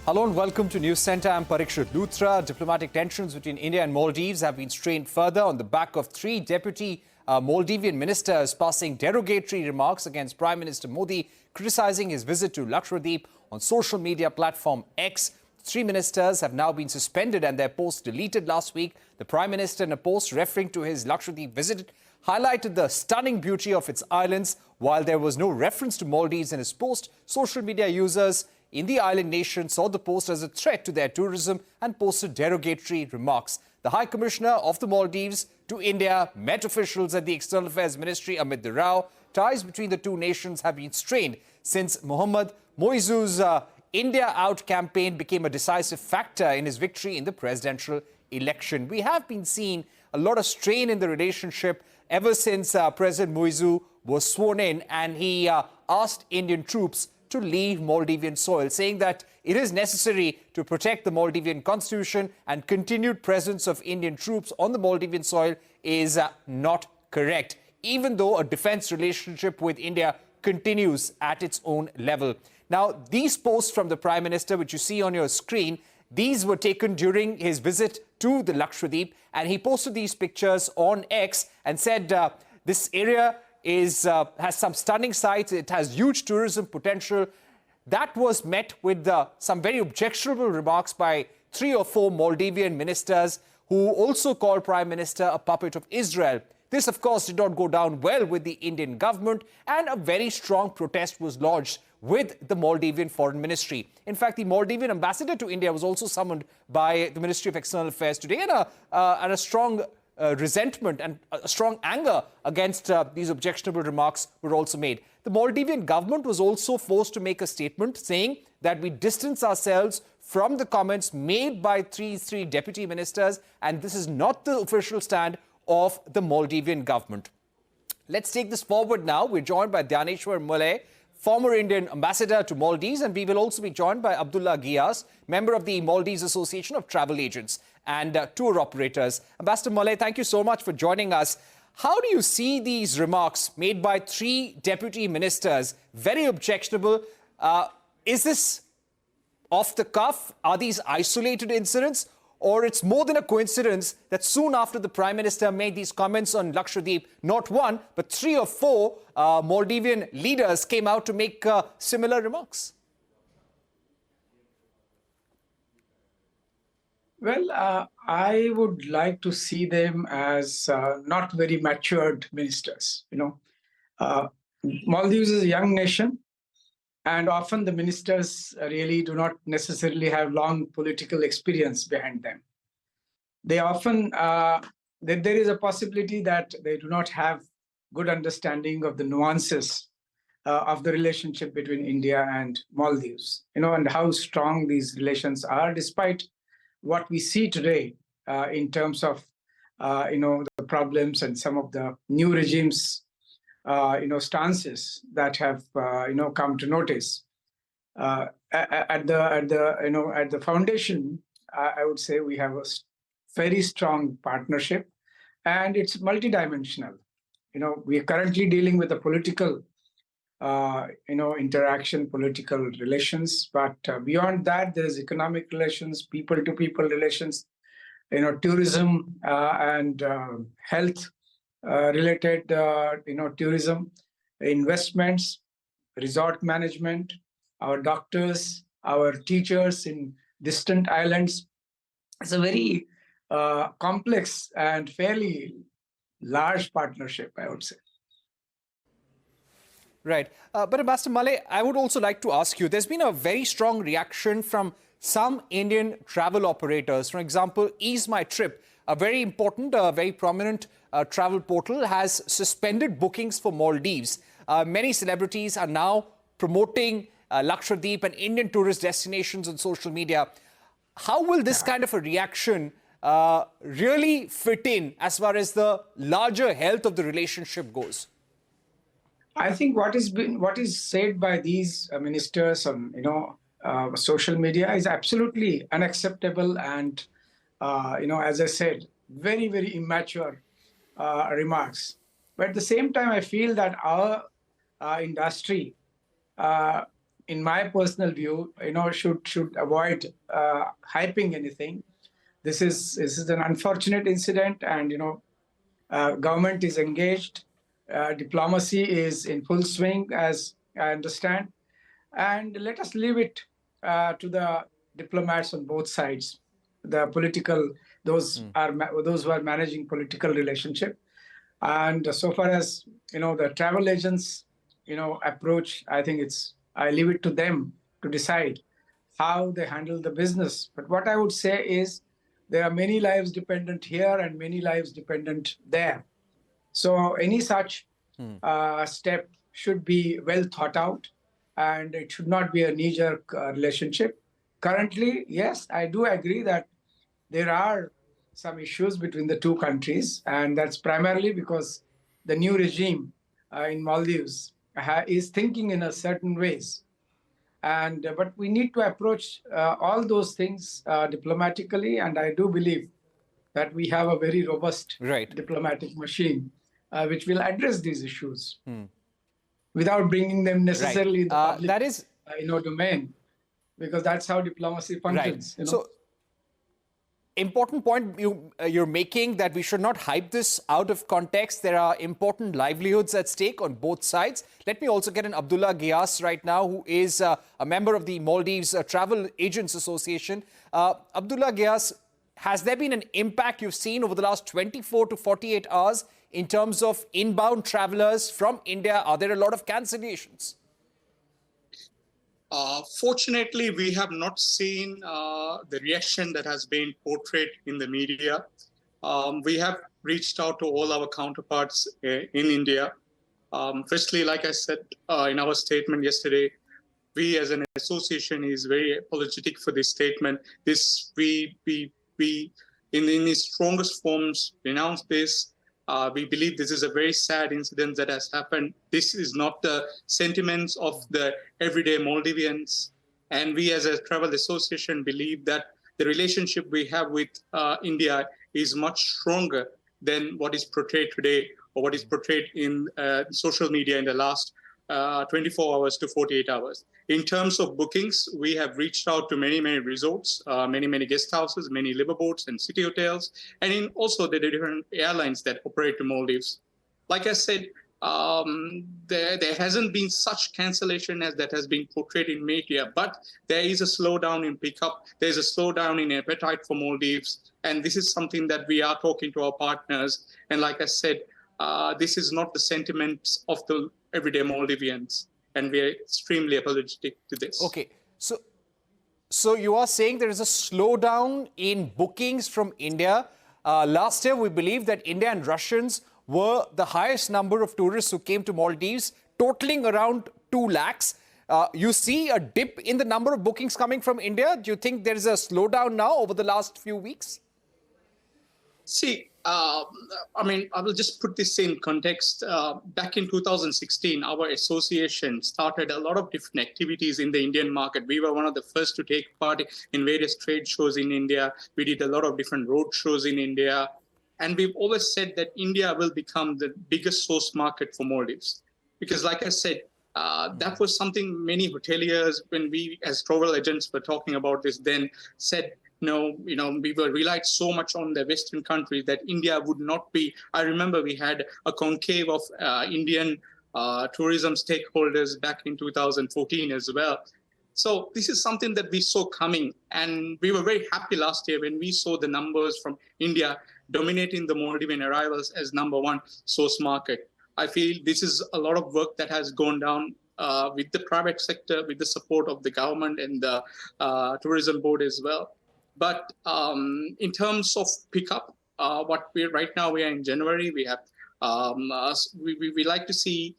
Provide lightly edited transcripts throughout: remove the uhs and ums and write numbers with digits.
Hello and welcome to News Centre. I'm Parikshit Luthra. Diplomatic tensions between India and Maldives have been strained further on the back of three deputy Maldivian ministers passing derogatory remarks against Prime Minister Modi, criticising his visit to Lakshadweep on social media platform X. Three ministers have now been suspended and their posts deleted last week. The Prime Minister, in a post referring to his Lakshadweep visit, highlighted the stunning beauty of its islands. While there was no reference to Maldives in his post, social media users in the island nation saw the post as a threat to their tourism and posted derogatory remarks. The High Commissioner of the Maldives to India met officials at the External Affairs Ministry amid the row. Ties between the two nations have been strained since Mohammad Moizu's India Out campaign became a decisive factor in his victory in the presidential election. We have been seeing a lot of strain in the relationship ever since President Moizu was sworn in, and he asked Indian troops to leave Maldivian soil, saying that it is necessary to protect the Maldivian constitution, and continued presence of Indian troops on the Maldivian soil is not correct, even though a defense relationship with India continues at its own level. Now, these posts from the Prime Minister, which you see on your screen, these were taken during his visit to the Lakshadweep, and he posted these pictures on X and said this area has some stunning sights. It has huge tourism potential. That was met with some very objectionable remarks by 3 or 4 Maldivian ministers who also called Prime Minister a puppet of Israel. This, of course, did not go down well with the Indian government, and a very strong protest was lodged with the Maldivian Foreign Ministry. In fact, the Maldivian ambassador to India was also summoned by the Ministry of External Affairs today, and a strong resentment and a strong anger against these objectionable remarks were also made. The Maldivian government was also forced to make a statement saying that we distance ourselves from the comments made by three deputy ministers, and this is not the official stand of the Maldivian government. Let's take this forward now. We're joined by Dhaneshwar Mulay, former Indian ambassador to Maldives, and we will also be joined by Abdulla Ghiyas, member of the Maldives Association of Travel Agents and tour operators. Ambassador Mulay, thank you so much for joining us. How do you see these remarks made by 3 deputy ministers? Very objectionable. Is this off the cuff? Are these isolated incidents? Or it's more than a coincidence that soon after the Prime Minister made these comments on Lakshadweep, not 1, but 3 or 4 Maldivian leaders came out to make similar remarks? Well, I would like to see them as not very matured ministers. Maldives is a young nation, and often the ministers really do not necessarily have long political experience behind them. They often, there is a possibility that they do not have good understanding of the nuances of the relationship between India and Maldives, and how strong these relations are, despite what we see today in terms of, the problems and some of the new regimes, stances that have, come to notice. At the foundation, I would say we have a very strong partnership, and it's multidimensional. We are currently dealing with a political, interaction, political relations. But beyond that, there's economic relations, people-to-people relations, tourism and health related, tourism, investments, resort management, our doctors, our teachers in distant islands. It's a very complex and fairly large partnership, I would say. Right. But Ambassador Mulay, I would also like to ask you, there's been a very strong reaction from some Indian travel operators. For example, Ease My Trip, a very important, very prominent travel portal, has suspended bookings for Maldives. Many celebrities are now promoting Lakshadweep and Indian tourist destinations on social media. How will this kind of a reaction really fit in as far as the larger health of the relationship goes? I think what is said by these ministers on social media is absolutely unacceptable, and as I said, very, very immature remarks. But at the same time, I feel that our industry in my personal view, should avoid hyping anything. This is an unfortunate incident, and government is engaged. Diplomacy is in full swing, as I understand, and let us leave it to the diplomats on both sides, the political, those who are managing political relationship. And so far as the travel agents approach, I think I leave it to them to decide how they handle the business. But what I would say is there are many lives dependent here and many lives dependent there. So any such step should be well thought out, and it should not be a knee-jerk relationship. Currently, yes, I do agree that there are some issues between the two countries, and that's primarily because the new regime in Maldives is thinking in a certain ways. But we need to approach all those things diplomatically, and I do believe that we have a very robust diplomatic machine which will address these issues without bringing them necessarily in the public that is domain, because that's how diplomacy functions. So, important point you're making, that we should not hype this out of context. There are important livelihoods at stake on both sides. Let me also get an Abdulla Ghiyas right now, who is a member of the Maldives Travel Agents Association. Abdulla Ghiyas, has there been an impact you've seen over the last 24 to 48 hours in terms of inbound travelers from India? Are there a lot of cancellations? Fortunately, we have not seen the reaction that has been portrayed in the media. We have reached out to all our counterparts in India. Firstly, like I said in our statement yesterday, we as an association is very apologetic for this statement. We in the strongest forms renounce this. We believe this is a very sad incident that has happened. This is not the sentiments of the everyday Maldivians. And we as a travel association believe that the relationship we have with India is much stronger than what is portrayed today or what is portrayed in social media in the last 24 hours to 48 hours. In terms of bookings, we have reached out to many resorts, many guest houses, many liverboats and city hotels, and in also the different airlines that operate to Maldives. Like I said, there hasn't been such cancellation as that has been portrayed in media, but there is a slowdown in pickup. There's a slowdown in appetite for Maldives, and this is something that we are talking to our partners. And like I said, this is not the sentiments of the everyday Maldivians, and we are extremely apologetic to this. Okay, so you are saying there is a slowdown in bookings from India. Last year, we believe that India and Russians were the highest number of tourists who came to Maldives, totaling around 2 lakhs. You see a dip in the number of bookings coming from India. Do you think there is a slowdown now over the last few weeks? See, I will just put this in context. Back in 2016, our association started a lot of different activities in the Indian market. We were one of the first to take part in various trade shows in India. We did a lot of different road shows in India. And we've always said that India will become the biggest source market for Maldives. Because like I said, that was something many hoteliers, when we as travel agents were talking about this then, said, no, we were relied so much on the Western countries that India would not be. I remember we had a conclave of Indian tourism stakeholders back in 2014 as well. So this is something that we saw coming, and we were very happy last year when we saw the numbers from India dominating the Maldivian arrivals as #1 source market. I feel this is a lot of work that has gone down with the private sector, with the support of the government and the tourism board as well. But in terms of pickup, right now we are in January. We have we like to see.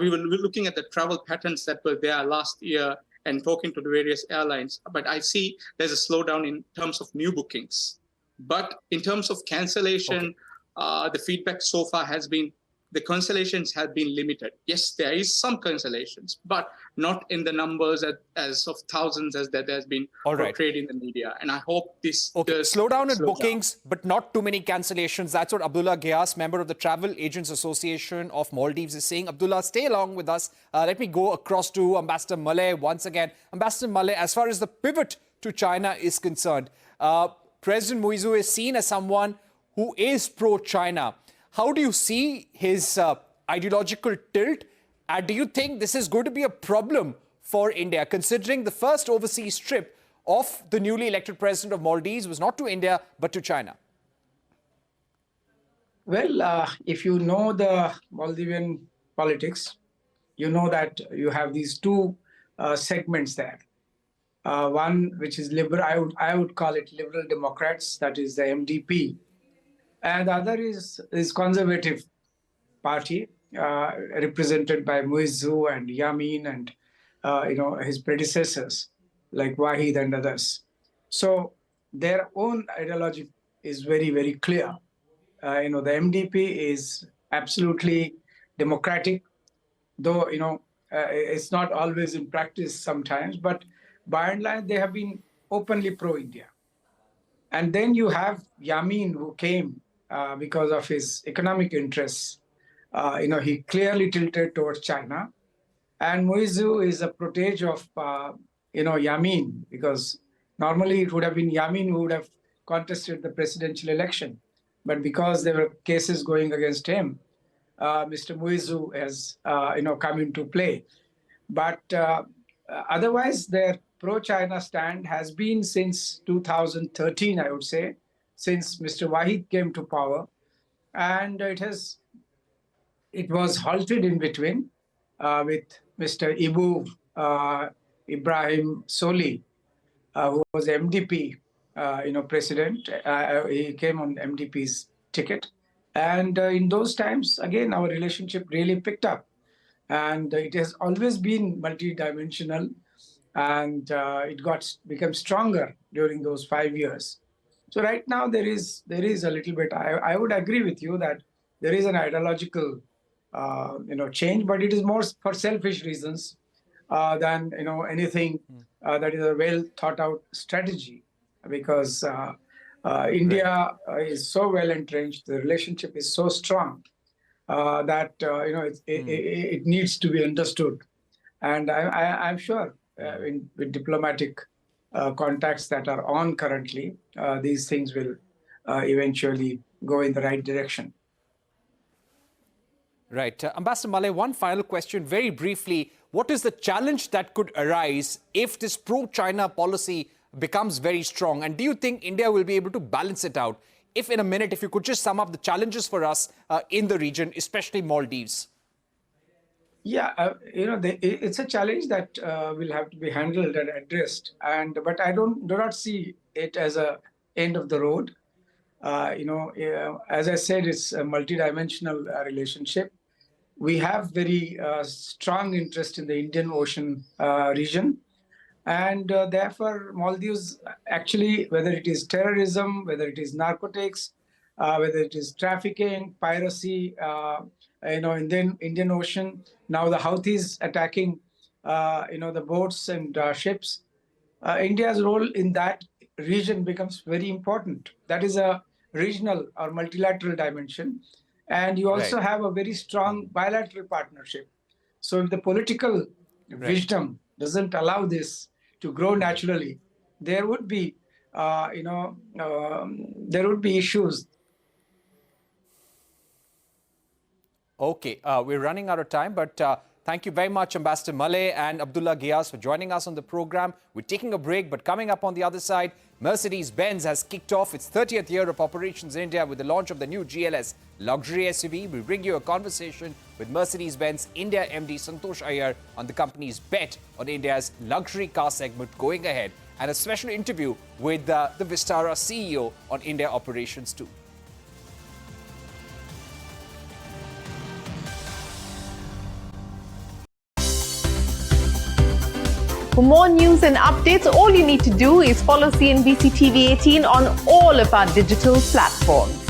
We were looking at the travel patterns that were there last year and talking to the various airlines. But I see there's a slowdown in terms of new bookings. But in terms of cancellation, the feedback so far has been the cancellations have been limited. Yes, there is some cancellations, but not in the numbers as of thousands as that has been portrayed in the media. And I hope this does slow down in bookings, down. but not too many cancellations. That's what Abdulla Ghiyas, member of the Travel Agents Association of Maldives, is saying. Abdulla, stay along with us. Let me go across to Ambassador Malay once again. Ambassador Malay, as far as the pivot to China is concerned, President Muizzu is seen as someone who is pro-China. How do you see his ideological tilt? And do you think this is going to be a problem for India, considering the first overseas trip of the newly elected president of Maldives was not to India, but to China? Well, if you know the Maldivian politics, you know that you have these two segments there. One which is liberal, I would call it liberal Democrats, that is the MDP, and the other is conservative party represented by Muizzu and Yamin and his predecessors like Wahid and others. So their own ideology is very, very clear. The MDP is absolutely democratic, though it's not always in practice sometimes, but by and large they have been openly pro-India. And then you have Yamin, who came because of his economic interests. He clearly tilted towards China. And Muizzu is a protege of, Yamin, because normally it would have been Yamin who would have contested the presidential election. But because there were cases going against him, Mr. Muizzu has, come into play. But otherwise, their pro-China stand has been since 2013, I would say, since Mr. Wahid came to power. And it was halted in between with Mr. Ibrahim Soli, who was MDP, president. He came on MDP's ticket. And in those times, again, our relationship really picked up. And it has always been multidimensional, and it became stronger during those 5 years. So right now there is a little bit. I would agree with you that there is an ideological change, but it is more for selfish reasons than anything that is a well thought out strategy, because India is so well entrenched, the relationship is so strong that it needs to be understood, and I'm sure with diplomatic contacts that are on currently, these things will eventually go in the right direction. Right. Ambassador Malay, one final question, very briefly. What is the challenge that could arise if this pro-China policy becomes very strong? And do you think India will be able to balance it out? If in a minute, if you could just sum up the challenges for us in the region, especially Maldives. Yeah, it's a challenge that will have to be handled and addressed. But I do not see it as a end of the road. As I said, it's a multidimensional relationship. We have very strong interest in the Indian Ocean region. And therefore, Maldives actually, whether it is terrorism, whether it is narcotics, whether it is trafficking, piracy, in the Indian Ocean, now the Houthis attacking, the boats and ships, India's role in that region becomes very important. That is a regional or multilateral dimension. And you also have a very strong bilateral partnership. So if the political wisdom doesn't allow this to grow naturally, there would be, issues. Okay, we're running out of time, but thank you very much, Ambassador Malay and Abdulla Ghiyas, for joining us on the program. We're taking a break, but coming up on the other side, Mercedes-Benz has kicked off its 30th year of operations in India with the launch of the new GLS luxury SUV. We bring you a conversation with Mercedes-Benz India MD Santosh Iyer on the company's bet on India's luxury car segment going ahead, and a special interview with the Vistara CEO on India operations too. For more news and updates, all you need to do is follow CNBC-TV18 on all of our digital platforms.